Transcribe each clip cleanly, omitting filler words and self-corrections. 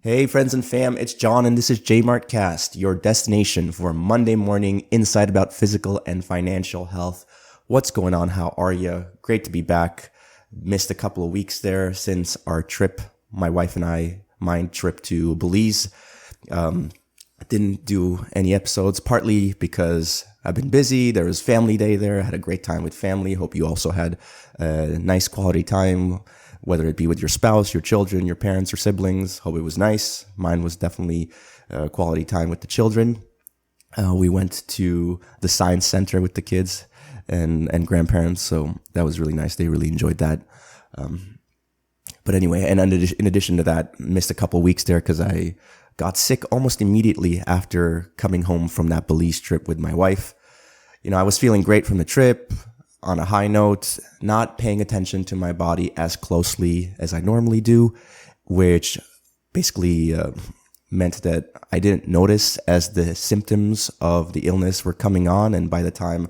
Hey friends and fam, it's John and this is JMART Cast, your destination for Monday morning insight about physical and financial health. What's going on? How are you? Great to be back. Missed a couple of weeks there since our trip, my wife and I, my trip to Belize. Didn't do any episodes, partly because I've been busy. There was family day there. I had a great time with family. Hope you also had a nice quality time, whether it be with your spouse, your children, your parents, or siblings. Hope it was nice. Mine was definitely quality time with the children. We went to the science center with the kids and grandparents, so that was really nice. They really enjoyed that. But anyway, and in addition to that, missed a couple weeks there because I got sick almost immediately after coming home from that Belize trip with my wife. You know, I was feeling great from the trip, on a high note, not paying attention to my body as closely as I normally do, which basically meant that I didn't notice as the symptoms of the illness were coming on. And by the time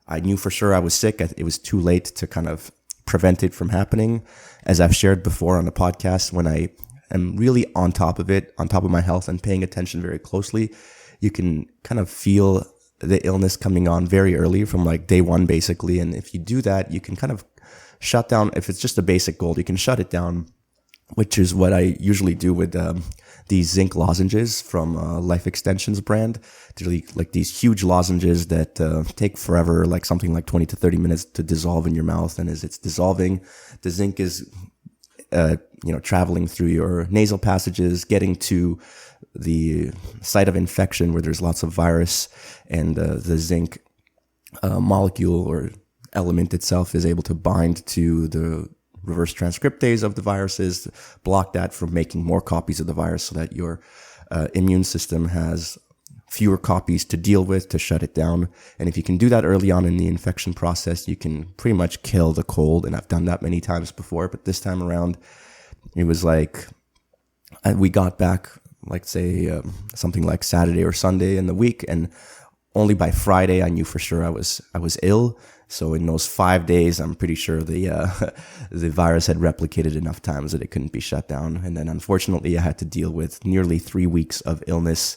I knew for sure I was sick, it was too late to kind of prevent it from happening. As I've shared before on the podcast, when I am really on top of it, on top of my health and paying attention very closely, you can kind of feel the illness coming on very early from like day one, basically. And if you do that, you can kind of shut down, if it's just a basic goal, you can shut it down, which is what I usually do with these zinc lozenges from Life Extensions brand. They're like these huge lozenges that take forever, like something like 20 to 30 minutes to dissolve in your mouth. And as it's dissolving, the zinc is traveling through your nasal passages, getting to the site of infection where there's lots of virus, and the zinc molecule or element itself is able to bind to the reverse transcriptase of the viruses, block that from making more copies of the virus so that your immune system has fewer copies to deal with, to shut it down. And if you can do that early on in the infection process, you can pretty much kill the cold. And I've done that many times before, but this time around, it was like we got back, like say something like Saturday or Sunday in the week, and only by Friday I knew for sure I was ill. So in those 5 days, I'm pretty sure the virus had replicated enough times that it couldn't be shut down. And then unfortunately, I had to deal with nearly 3 weeks of illness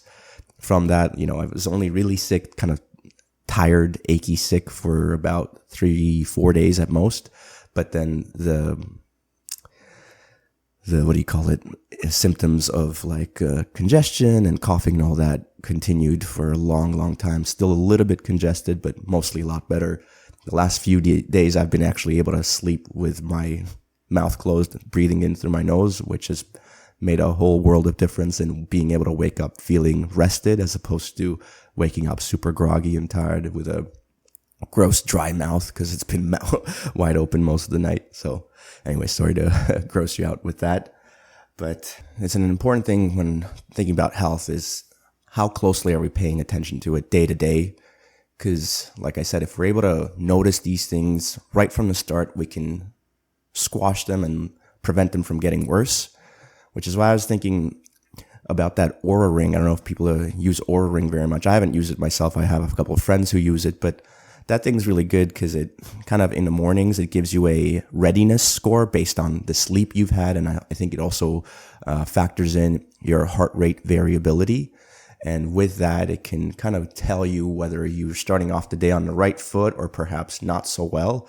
from that. You know, I was only really sick, kind of tired, achy sick for about 3-4 days at most. But then the symptoms of like congestion and coughing and all that continued for a long, long time. Still a little bit congested, but mostly a lot better. The last few days, I've been actually able to sleep with my mouth closed, breathing in through my nose, which has made a whole world of difference in being able to wake up feeling rested as opposed to waking up super groggy and tired with a gross dry mouth because it's been wide open most of the night. So anyway, sorry to gross you out with that. But it's an important thing when thinking about health is how closely are we paying attention to it day to day? Because like I said, if we're able to notice these things right from the start, we can squash them and prevent them from getting worse, which is why I was thinking about that Aura Ring. I don't know if people use Aura Ring very much. I haven't used it myself. I have a couple of friends who use it, but that thing's really good because it kind of in the mornings, it gives you a readiness score based on the sleep you've had. And I think it also factors in your heart rate variability. And with that, it can kind of tell you whether you're starting off the day on the right foot or perhaps not so well.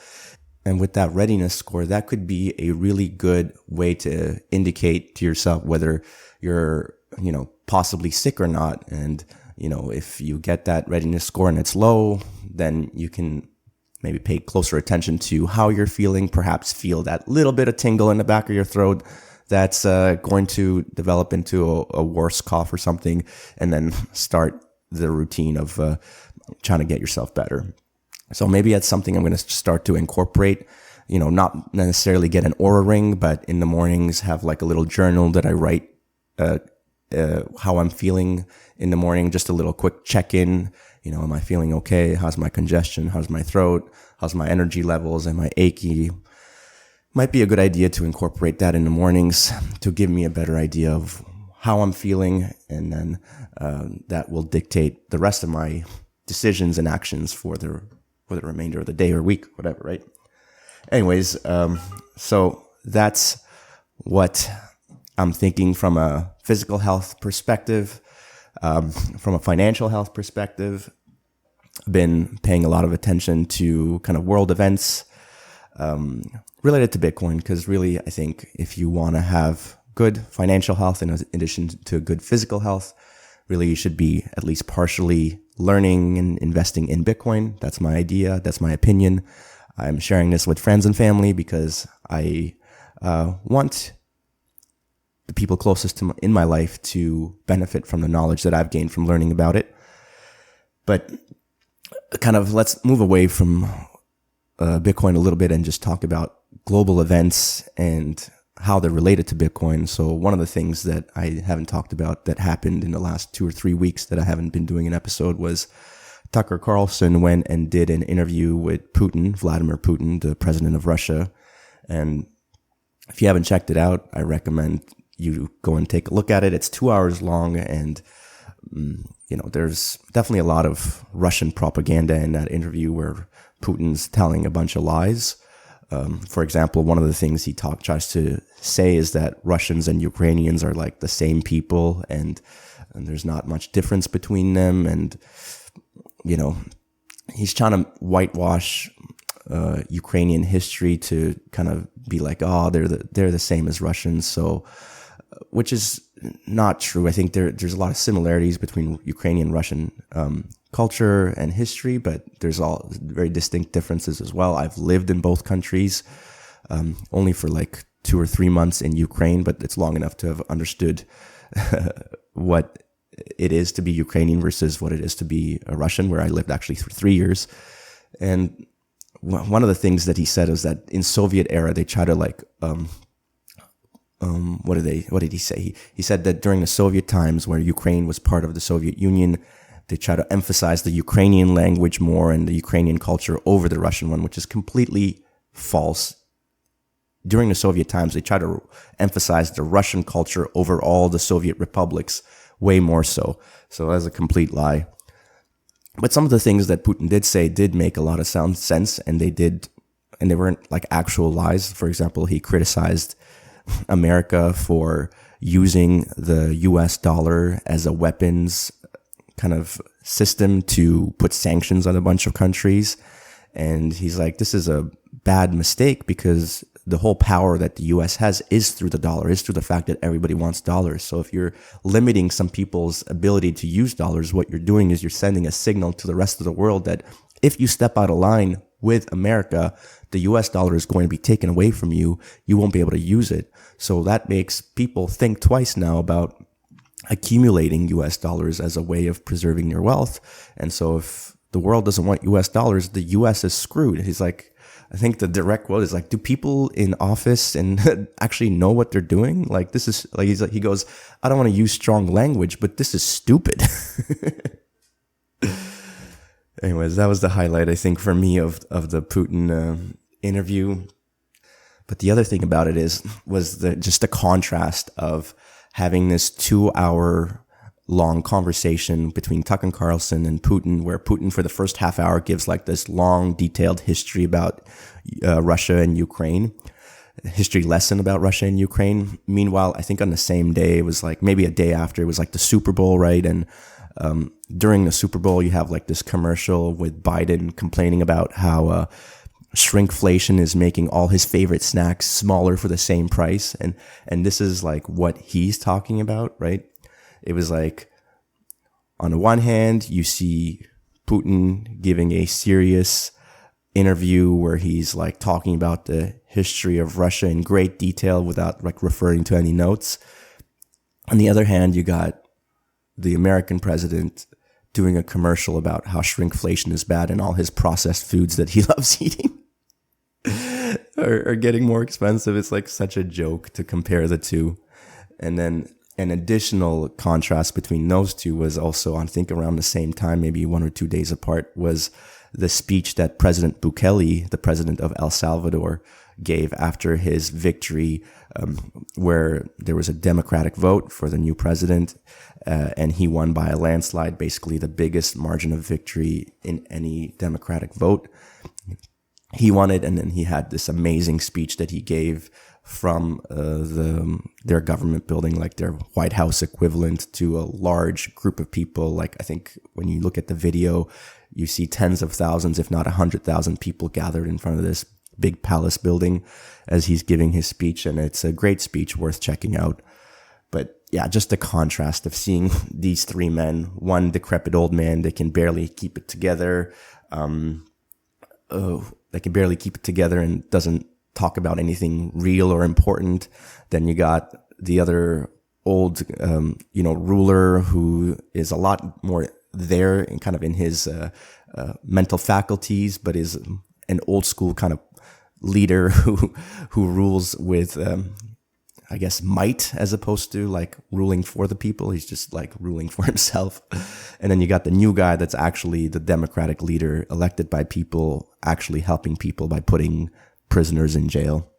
And with that readiness score, that could be a really good way to indicate to yourself whether you're, possibly sick or not. And, if you get that readiness score and it's low, then you can maybe pay closer attention to how you're feeling, perhaps feel that little bit of tingle in the back of your throat that's going to develop into a worse cough or something, and then start the routine of trying to get yourself better. So maybe that's something I'm going to start to incorporate, not necessarily get an Aura Ring, but in the mornings have like a little journal that I write how I'm feeling in the morning, just a little quick check-in. Am I feeling okay? How's my congestion? How's my throat? How's my energy levels? Am I achy? Might be a good idea to incorporate that in the mornings to give me a better idea of how I'm feeling, and then that will dictate the rest of my decisions and actions for the remainder of the day or week, whatever, right? Anyways, so that's what I'm thinking from a physical health perspective, from a financial health perspective. I've been paying a lot of attention to kind of world events related to Bitcoin, because really, I think if you want to have good financial health in addition to good physical health, really you should be at least partially learning and investing in Bitcoin. That's my idea. That's my opinion. I'm sharing this with friends and family because I want the people closest to in my life to benefit from the knowledge that I've gained from learning about it. But kind of let's move away from Bitcoin a little bit and just talk about global events and how they're related to Bitcoin. So one of the things that I haven't talked about that happened in the last 2 or 3 weeks that I haven't been doing an episode was Tucker Carlson went and did an interview with Putin, Vladimir Putin, the president of Russia. And if you haven't checked it out, I recommend you go and take a look at it. It's 2 hours long, and there's definitely a lot of Russian propaganda in that interview where Putin's telling a bunch of lies. For example, one of the things he tries to say is that Russians and Ukrainians are like the same people, and there's not much difference between them. And, he's trying to whitewash Ukrainian history to kind of be like, oh, they're the same as Russians. So, which is not true. I think there's a lot of similarities between Ukrainian and Russian culture and history, but there's all very distinct differences as well. I've lived in both countries, only for like 2 or 3 months in Ukraine, but it's long enough to have understood what it is to be Ukrainian versus what it is to be a Russian, where I lived actually for 3 years. And one of the things that he said is that in Soviet era, they try to like, what did he say? He said that during the Soviet times, where Ukraine was part of the Soviet Union, they try to emphasize the Ukrainian language more and the Ukrainian culture over the Russian one, which is completely false. During the Soviet times, they try to emphasize the Russian culture over all the Soviet republics, way more so. So that's a complete lie. But some of the things that Putin did say did make a lot of sense, and they weren't like actual lies. For example, he criticized America for using the US dollar as a weapons kind of system to put sanctions on a bunch of countries. And he's like, this is a bad mistake, because the whole power that the US has is through the dollar, is through the fact that everybody wants dollars. So if you're limiting some people's ability to use dollars, what you're doing is you're sending a signal to the rest of the world that if you step out of line with America, the US dollar is going to be taken away from you. You won't be able to use it. So that makes people think twice now about accumulating US dollars as a way of preserving their wealth. And so if the world doesn't want US dollars, the US is screwed. He's like, I think the direct quote is like, do people in office and actually know what they're doing? Like, this is like, he goes, I don't want to use strong language, but this is stupid. Anyways, that was the highlight, I think, for me of the Putin interview. But the other thing about it was just the contrast of having this 2-hour long conversation between Tucker Carlson and Putin, where Putin for the first half hour gives like this long detailed history about Russia and Ukraine, history lesson about Russia and Ukraine. Meanwhile, I think on the same day, it was like maybe a day after, it was like the Superbowl, right? And during the Superbowl, you have like this commercial with Biden complaining about how shrinkflation is making all his favorite snacks smaller for the same price. And this is like what he's talking about, right? It was like, on the one hand, you see Putin giving a serious interview where he's like talking about the history of Russia in great detail without like referring to any notes. On the other hand, you got the American president doing a commercial about how shrinkflation is bad and all his processed foods that he loves eating are getting more expensive. It's like such a joke to compare the two. And then an additional contrast between those two was also, I think around the same time, maybe 1 or 2 days apart, was the speech that President Bukele, the president of El Salvador, gave after his victory, where there was a democratic vote for the new president, and he won by a landslide, basically the biggest margin of victory in any democratic vote. He won it, and then he had this amazing speech that he gave from their government building, like their White House equivalent, to a large group of people. Like, I think when you look at the video, you see tens of thousands, if not 100,000 people gathered in front of this big palace building as he's giving his speech. And it's a great speech worth checking out. But yeah, just the contrast of seeing these three men, one decrepit old man, they can barely keep it together. They can barely keep it together and doesn't talk about anything real or important. Then you got the other old, ruler who is a lot more there and kind of in his mental faculties, but is an old school kind of leader who rules with, I guess, might, as opposed to like ruling for the people. He's just like ruling for himself. And then you got the new guy that's actually the democratic leader elected by people, actually helping people by putting prisoners in jail.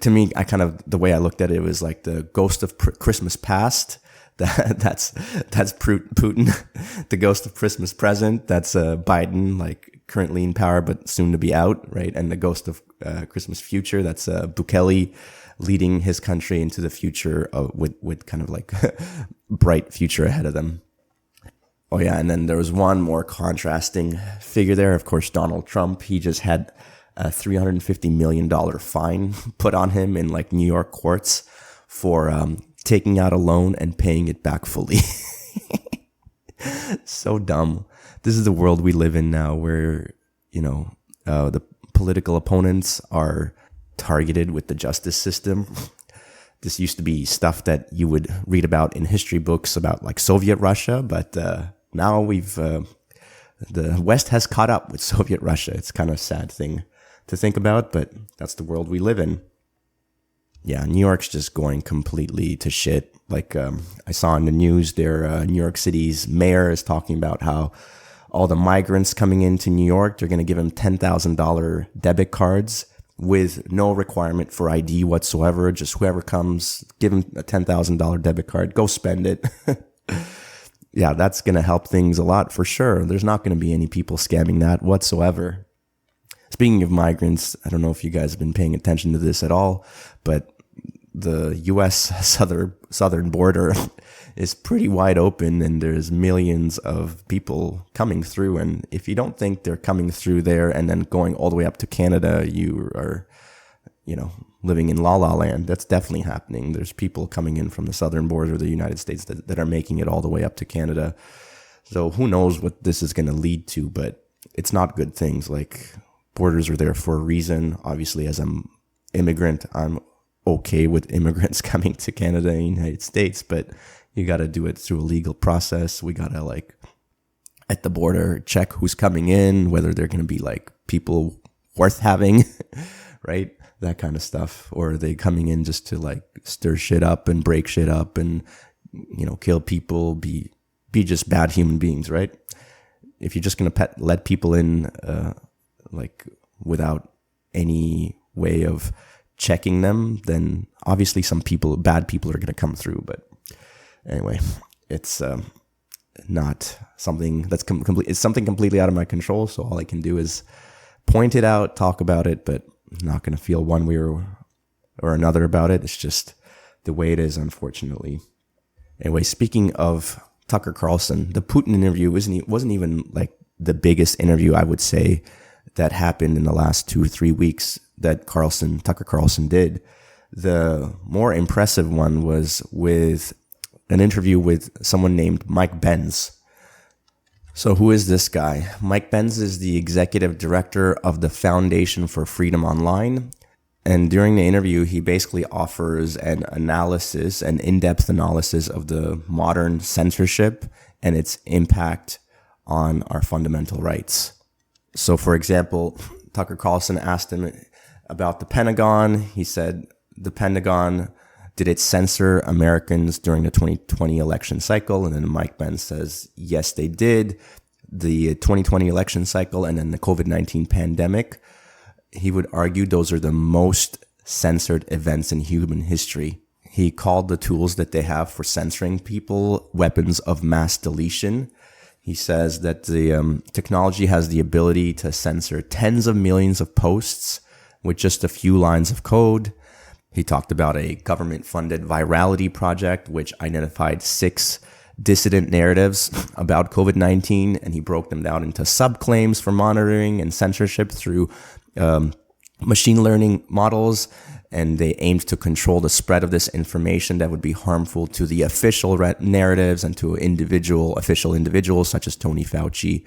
To me, the way I looked at it was like the ghost of Christmas past. That's Putin. The ghost of Christmas present. That's Biden, like currently in power but soon to be out, right? And the ghost of Christmas future. That's Bukele, leading his country into the future with kind of like bright future ahead of them. Oh yeah, and then there was one more contrasting figure there. Of course, Donald Trump. He just had a $350 million fine put on him in like New York courts for taking out a loan and paying it back fully. So dumb. This is the world we live in now, where the political opponents are targeted with the justice system. This used to be stuff that you would read about in history books about like Soviet Russia, but now the West has caught up with Soviet Russia. It's kind of a sad thing to think about, but that's the world we live in. Yeah, New York's just going completely to shit. Like I saw in the news, New York City's mayor is talking about how all the migrants coming into New York, they're going to give them $10,000 debit cards with no requirement for ID whatsoever. Just whoever comes, give them a $10,000 debit card, go spend it. Yeah, that's going to help things a lot for sure. There's not going to be any people scamming that whatsoever. Speaking of migrants, I don't know if you guys have been paying attention to this at all, but the U.S. southern border is pretty wide open, and there's millions of people coming through. And if you don't think they're coming through there and then going all the way up to Canada, you are, living in La La Land. That's definitely happening. There's people coming in from the southern border of the United States that are making it all the way up to Canada. So who knows what this is going to lead to, but it's not good things. Like, borders are there for a reason. Obviously, as an immigrant, I'm okay with immigrants coming to Canada and the United States, but you got to do it through a legal process. We got to, at the border, check who's coming in, whether they're going to be, people worth having, right? That kind of stuff. Or are they coming in just to, stir shit up and break shit up and, kill people, be just bad human beings, right? If you're just going to let people in, without any way of checking them, then obviously bad people are going to come through. But anyway, it's not something that's it's something completely out of my control. So all I can do is point it out, talk about it, but I'm not going to feel one way or another about it. It's just the way it is, unfortunately. Anyway, speaking of Tucker Carlson, the Putin interview wasn't even the biggest interview, I would say, that happened in the last 2 or 3 weeks that Tucker Carlson did. The more impressive one was with an interview with someone named Mike Benz. So who is this guy? Mike Benz is the executive director of the Foundation for Freedom Online. And during the interview, he basically offers an in-depth analysis of the modern censorship and its impact on our fundamental rights. So, for example, Tucker Carlson asked him about the Pentagon. He said, the Pentagon, did it censor Americans during the 2020 election cycle? And then Mike Benz says, yes, they did. The 2020 election cycle and then the COVID-19 pandemic, he would argue those are the most censored events in human history. He called the tools that they have for censoring people weapons of mass deletion. He says that the technology has the ability to censor tens of millions of posts with just a few lines of code. He talked about a government-funded virality project which identified 6 dissident narratives about COVID-19, and he broke them down into subclaims for monitoring and censorship through machine learning models, and they aimed to control the spread of this information that would be harmful to the official narratives and to official individuals such as Tony Fauci.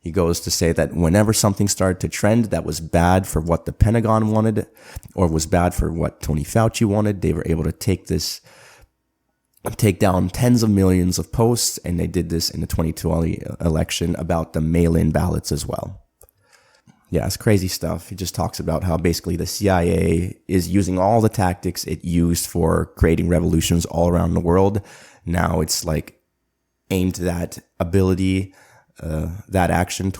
He goes to say that whenever something started to trend that was bad for what the Pentagon wanted or was bad for what Tony Fauci wanted, they were able to take down tens of millions of posts, and they did this in the 2020 election about the mail-in ballots as well. Yeah, it's crazy stuff. He just talks about how basically the CIA is using all the tactics it used for creating revolutions all around the world. Now it's like aimed that ability, that action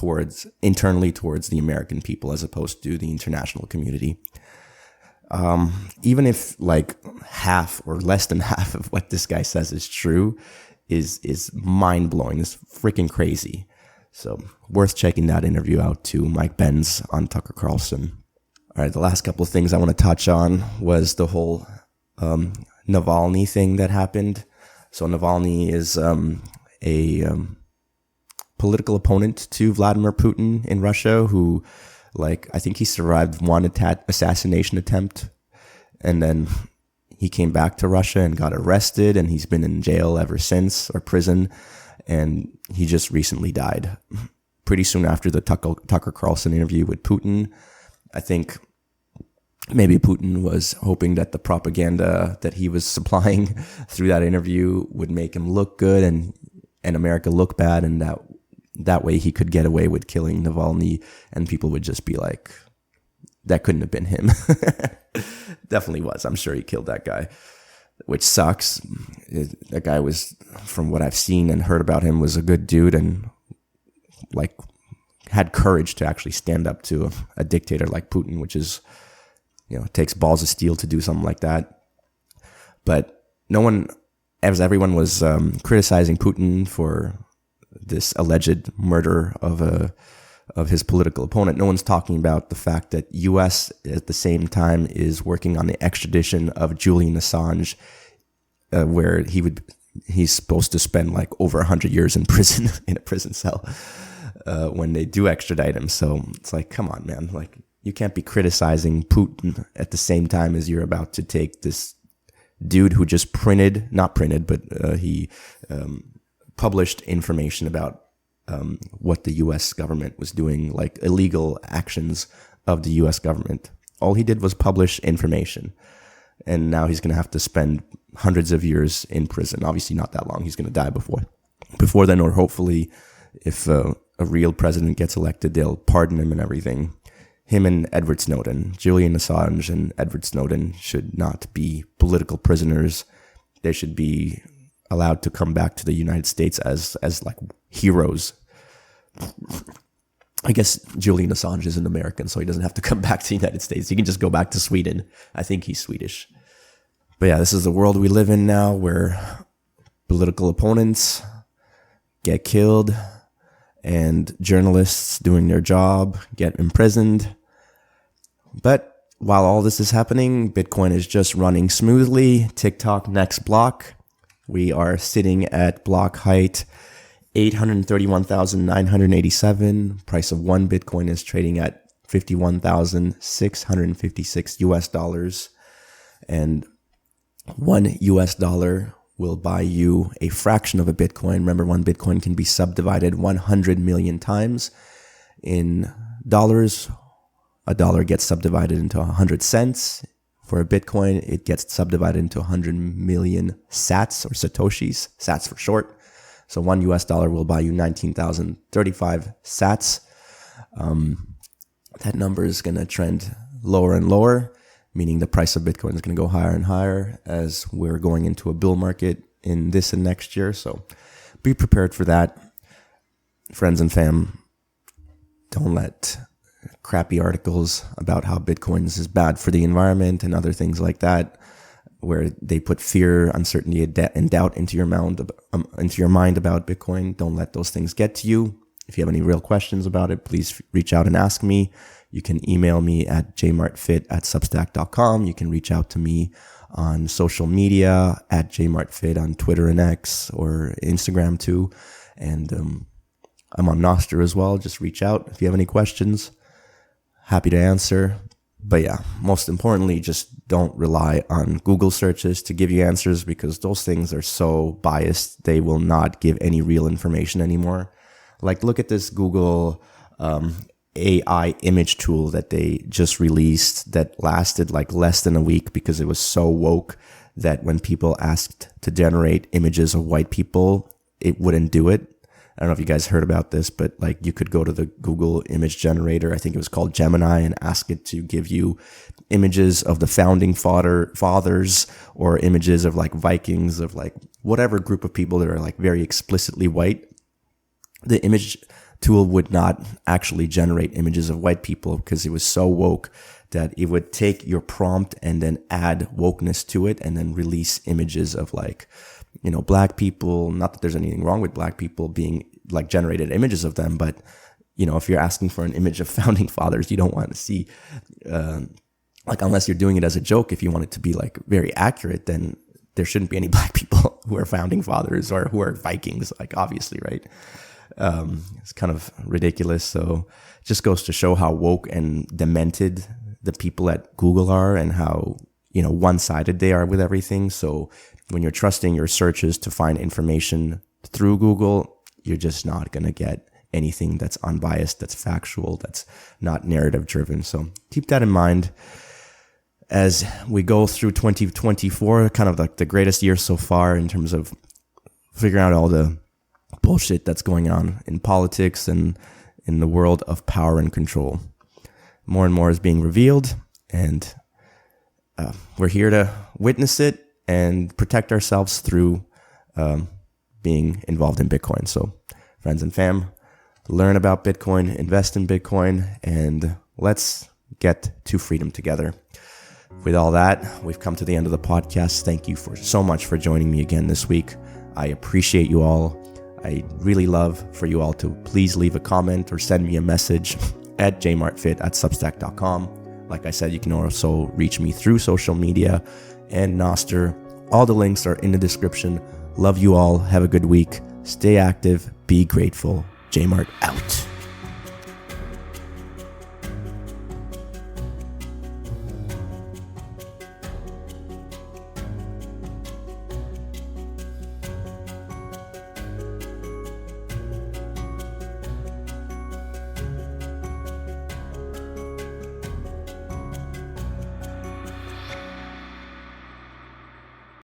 internally towards the American people as opposed to the international community. Even if like half or less than half of what this guy says is true, is mind blowing. It's freaking crazy. So worth checking that interview out too, Mike Benz on Tucker Carlson. All right, the last couple of things I want to touch on was the whole Navalny thing that happened. So Navalny is a political opponent to Vladimir Putin in Russia who, I think he survived one assassination attempt, and then he came back to Russia and got arrested, and he's been in jail ever since, or prison, and he just recently died pretty soon after the Tucker Carlson interview with Putin. I think maybe Putin was hoping that the propaganda that he was supplying through that interview would make him look good and America look bad, and that way he could get away with killing Navalny, and people would just be like, that couldn't have been him. Definitely was. I'm sure he killed that guy, which sucks. That guy was, from what I've seen and heard about him, was a good dude and had courage to actually stand up to a dictator like Putin, which is, it takes balls of steel to do something like that. But as everyone was criticizing Putin for this alleged murder of his political opponent, no one's talking about the fact that U.S. at the same time is working on the extradition of Julian Assange, where he's supposed to spend over 100 years in prison, in a prison cell, when they do extradite him. So it's come on, man. You can't be criticizing Putin at the same time as you're about to take this dude who just he published information about what the U.S. government was doing, illegal actions of the U.S. government. All he did was publish information, and now he's going to have to spend hundreds of years in prison. Obviously not that long. He's going to die before then, or hopefully if a real president gets elected, they'll pardon him and everything. Him and Edward Snowden, Julian Assange and Edward Snowden should not be political prisoners. They should be allowed to come back to the United States as heroes. I guess Julian Assange is an American, so he doesn't have to come back to the United States. He can just go back to Sweden. I think he's Swedish. But yeah, this is the world we live in now, where political opponents get killed and journalists doing their job get imprisoned. But while all this is happening, Bitcoin is just running smoothly. TikTok next block. We are sitting at block height 831,987. Price of one Bitcoin is trading at $51,656 and $1 will buy you a fraction of a Bitcoin. Remember, one Bitcoin can be subdivided 100 million times. In dollars, a dollar gets subdivided into 100 cents. For a Bitcoin, it gets subdivided into 100 million sats, or satoshis, sats for short. So $1 will buy you 19,035 sats. That number is going to trend lower and lower, meaning the price of Bitcoin is going to go higher and higher as we're going into a bull market in this and next year. So be prepared for that. Friends and fam, don't let crappy articles about how Bitcoin is bad for the environment and other things like that, where they put fear, uncertainty, and doubt into your mind about Bitcoin. Don't let those things get to you. If you have any real questions about it, please reach out and ask me. You can email me at jmartfit@substack.com. You can reach out to me on social media at jmartfit on Twitter and X or Instagram too. And I'm on Nostr as well. Just reach out if you have any questions. Happy to answer. But yeah, most importantly, just don't rely on Google searches to give you answers, because those things are so biased. They will not give any real information anymore. Like, look at this Google AI image tool that they just released that lasted like less than a week because it was so woke that when people asked to generate images of white people, it wouldn't do it. I don't know if you guys heard about this, but like you could go to the Google image generator, I think it was called Gemini, and ask it to give you images of the founding fathers or images of like Vikings, of like whatever group of people that are like very explicitly white. The image tool would not actually generate images of white people because it was so woke that it would take your prompt and then add wokeness to it and then release images of like, you know, black people. Not that there's anything wrong with black people being like generated images of them, but you know, if you're asking for an image of founding fathers, you don't want to see, like, unless you're doing it as a joke, if you want it to be like very accurate, then there shouldn't be any black people who are founding fathers or who are Vikings, like, obviously, right? It's kind of ridiculous. So it just goes to show how woke and demented the people at Google are, and how, you know, one-sided they are with everything. So when you're trusting your searches to find information through Google, you're just not going to get anything that's unbiased, that's factual, that's not narrative driven. So keep that in mind as we go through 2024, kind of like the greatest year so far in terms of figuring out all the bullshit that's going on in politics and in the world of power and control. More and more is being revealed, and we're here to witness it and protect ourselves through being involved in Bitcoin. So friends and fam, learn about Bitcoin, invest in Bitcoin, and let's get to freedom together. With all that, we've come to the end of the podcast. Thank you so much for joining me again this week. I appreciate you all. I really love for you all to please leave a comment or send me a message at jmartfit@substack.com. Like I said, you can also reach me through social media and Nostr. All the links are in the description. Love you all. Have a good week. Stay active. Be grateful. JMART out.